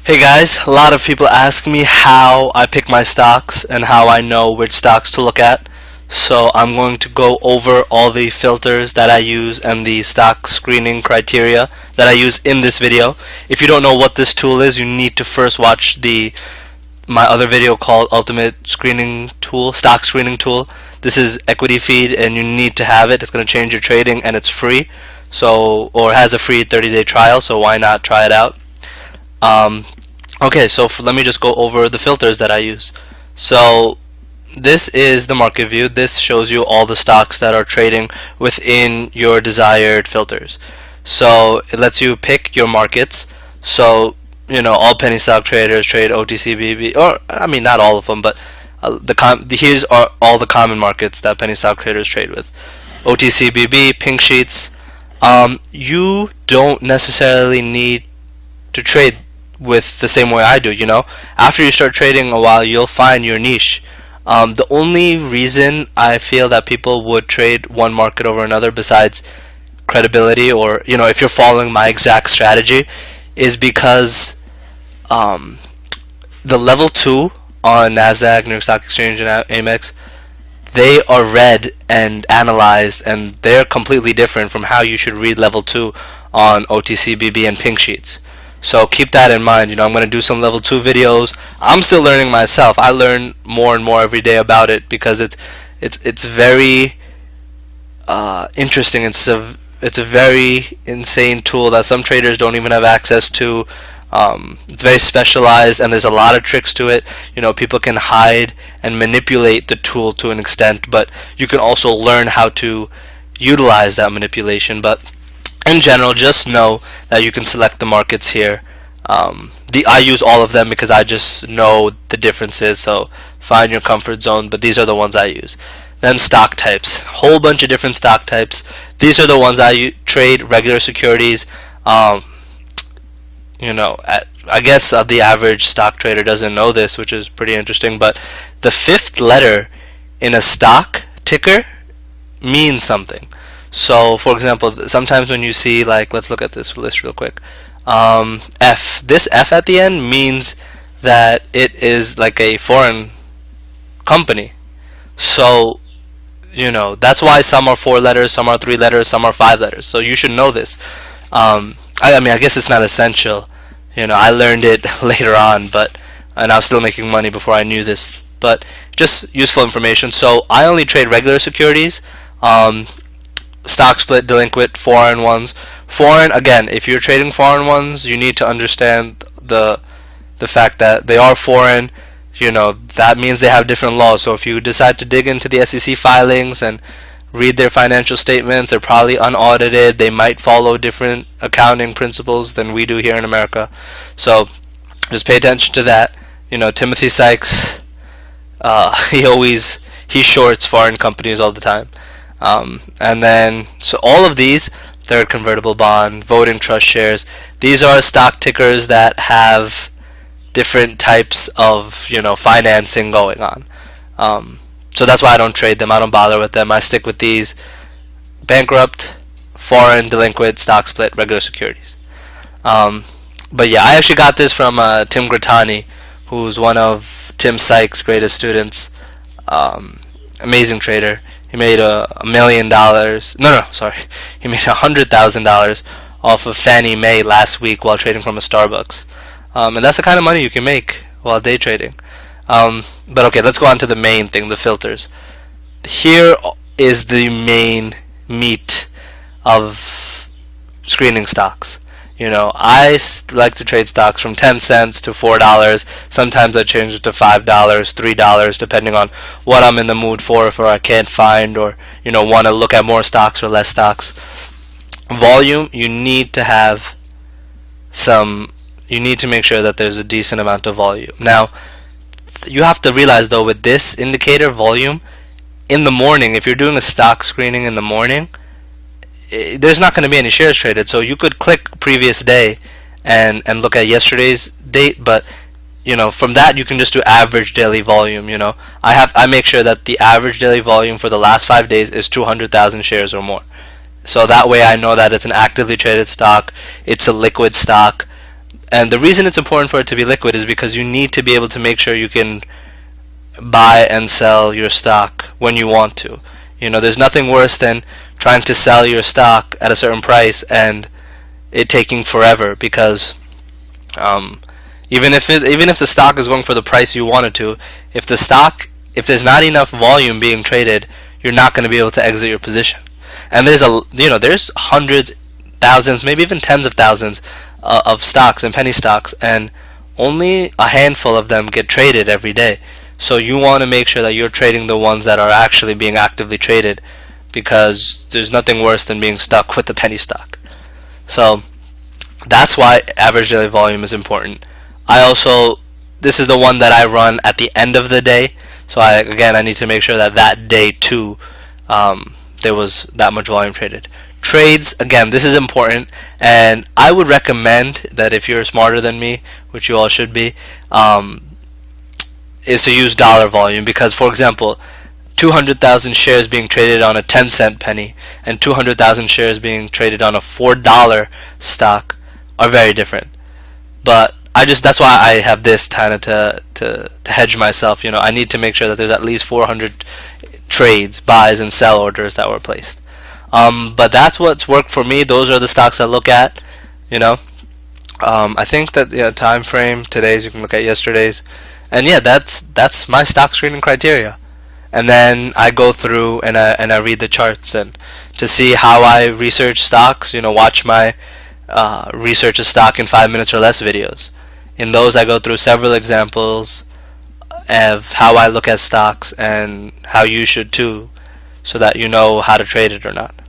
Hey guys, a lot of people ask me how I pick my stocks and how I know which stocks to look at. So I'm going to go over all the filters that I use and the stock screening criteria that I use in this video. If you don't know what this tool is, you need to first watch my other video called Ultimate Screening Tool, Stock Screening Tool. This is Equity Feed and you need to have it. It's going to change your trading and it's free. Or has a free 30-day trial, so why not try it out? Okay, so let me just go over the filters that I use. So this is the market view. This shows you all the stocks that are trading within your desired filters. So it lets you pick your markets. So all penny stock traders trade OTCBB, or I mean not all of them, but here's all the common markets that penny stock traders trade with. OTCBB, pink sheets. You don't necessarily need to trade with the same way I do. After you start trading a while, you'll find your niche. The only reason I feel that people would trade one market over another, besides credibility, or if you're following my exact strategy, is because the level 2 on NASDAQ, New York Stock Exchange, and Amex, they are read and analyzed, and they're completely different from how you should read level 2 on OTCBB and pink sheets. So keep that in mind. I'm going to do some level 2 videos. I'm still learning myself. I learn more and more every day about it because it's very interesting. It's a very insane tool that some traders don't even have access to. It's very specialized and there's a lot of tricks to it. People can hide and manipulate the tool to an extent, but you can also learn how to utilize that manipulation. But in general, just know that you can select the markets here. I use all of them because I just know the differences, so find your comfort zone, but these are the ones I use. Then stock types, whole bunch of different stock types. These are the ones I trade. Regular securities. I guess the average stock trader doesn't know this, which is pretty interesting, but the 5th letter in a stock ticker means something. So for example, sometimes when you see, like, let's look at this list real quick, F, this F at the end means that it is like a foreign company. So that's why some are 4 letters, some are 3 letters, some are 5 letters. So you should know this. I mean, I guess it's not essential. I learned it later on, and I was still making money before I knew this, but just useful information. So I only trade regular securities, stock split, delinquent, foreign ones. Foreign, again, if you're trading foreign ones, you need to understand the fact that they are foreign. That means they have different laws. So if you decide to dig into the SEC filings and read their financial statements, they're probably unaudited. They might follow different accounting principles than we do here in America. So just pay attention to that. Timothy Sykes, he shorts foreign companies all the time. And then, so all of these, third convertible bond, voting trust shares, these are stock tickers that have different types of, financing going on. So that's why I don't trade them. I don't bother with them. I stick with these: bankrupt, foreign, delinquent, stock split, regular securities. But yeah, I actually got this from Tim Grattani, who's one of Tim Sykes' greatest students. Amazing trader. He made $1 million. No, sorry. He made $100,000 off of Fannie Mae last week while trading from a Starbucks. And that's the kind of money you can make while day trading. But okay, let's go on to the main thing, the filters. Here is the main meat of screening stocks. I like to trade stocks from 10 cents to $4. Sometimes I change it to $5, $3, depending on what I'm in the mood for, if I can't find, or want to look at more stocks or less stocks. Volume, you need to have you need to make sure that there's a decent amount of volume. Now, you have to realize though, with this indicator, volume, in the morning, if you're doing a stock screening in the morning, there's not going to be any shares traded. So you could click previous day and look at yesterday's date, but from that you can just do average daily volume. I make sure that the average daily volume for the last 5 days is 200,000 shares or more. So that way I know that it's an actively traded stock, it's a liquid stock, And the reason it's important for it to be liquid is because you need to be able to make sure you can buy and sell your stock when you want to. There's nothing worse than trying to sell your stock at a certain price and it taking forever, because even if the stock is going for the price you want it to, if there's not enough volume being traded, you're not going to be able to exit your position. And there's hundreds, thousands, maybe even tens of thousands of stocks and penny stocks, and only a handful of them get traded every day. So you want to make sure that you're trading the ones that are actually being actively traded, because there's nothing worse than being stuck with the penny stock. So that's why average daily volume is important. This is the one that I run at the end of the day. So I need to make sure that day too, there was that much volume traded. Trades, again, this is important, and I would recommend that if you're smarter than me, which you all should be, is to use dollar volume, because, for example, 200,000 shares being traded on a 10-cent penny and 200,000 shares being traded on a $4 stock are very different. But that's why I have this kind of to hedge myself. I need to make sure that there's at least 400 trades, buys and sell orders that were placed. But that's what's worked for me. Those are the stocks I look at. I think that time frame, today's, you can look at yesterday's, and that's my stock screening criteria. And then I go through and I read the charts and to see how I research stocks. Watch my research a stock in 5 minutes or less videos. In those, I go through several examples of how I look at stocks and how you should too, so that you know how to trade it or not.